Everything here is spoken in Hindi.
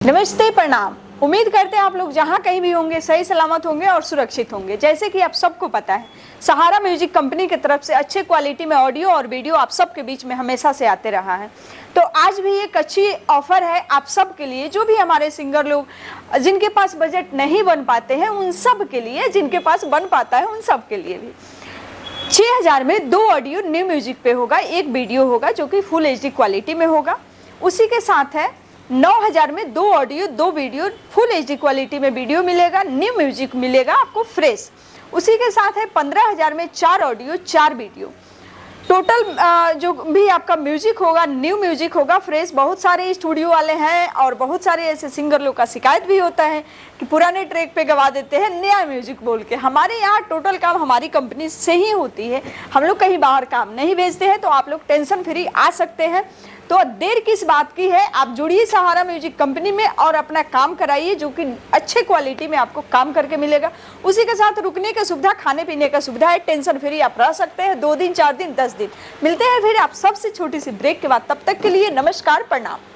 नमस्ते, प्रणाम। उम्मीद करते हैं आप लोग जहां कहीं भी होंगे सही सलामत होंगे और सुरक्षित होंगे। जैसे कि आप सबको पता है, सहारा म्यूजिक कंपनी की तरफ से अच्छे क्वालिटी में ऑडियो और वीडियो आप सबके बीच में हमेशा से आते रहा है। तो आज भी एक अच्छी ऑफर है आप सब के लिए, जो भी हमारे सिंगर लोग जिनके पास बजट नहीं बन पाते हैं उन सब के लिए, जिनके पास बन पाता है उन सब के लिए भी 6000 में 2 ऑडियो न्यू म्यूजिक पे होगा, एक वीडियो होगा जो कि फुल HD क्वालिटी में होगा। उसी के साथ है 9000 में 2 audio 2 video full HD quality में वीडियो मिलेगा, न्यू म्यूजिक मिलेगा आपको फ्रेश। उसी के साथ है 15000 में 4 ऑडियो 4 वीडियो। टोटल जो भी आपका म्यूजिक होगा न्यू म्यूजिक होगा फ्रेश। बहुत सारे स्टूडियो वाले हैं और बहुत सारे ऐसे सिंगर लोग का शिकायत भी होता है कि पुराने ट्रैक पे गवा देते हैं नया म्यूजिक बोल के। हमारे यहाँ टोटल काम हमारी कंपनी से ही होती है, हम लोग कहीं बाहर काम नहीं भेजते हैं, तो आप लोग टेंशन फ्री आ सकते हैं। तो देर किस बात की है, आप जुड़िए सहारा म्यूजिक कंपनी में और अपना काम कराइए, जो कि अच्छे क्वालिटी में आपको काम करके मिलेगा। उसी के साथ रुकने की सुविधा, खाने पीने का सुविधा है, टेंशन फ्री आप रह सकते हैं 2 दिन 4 दिन 10 दिन। मिलते हैं फिर आप सबसे छोटी सी ब्रेक के बाद, तब तक के लिए नमस्कार, प्रणाम।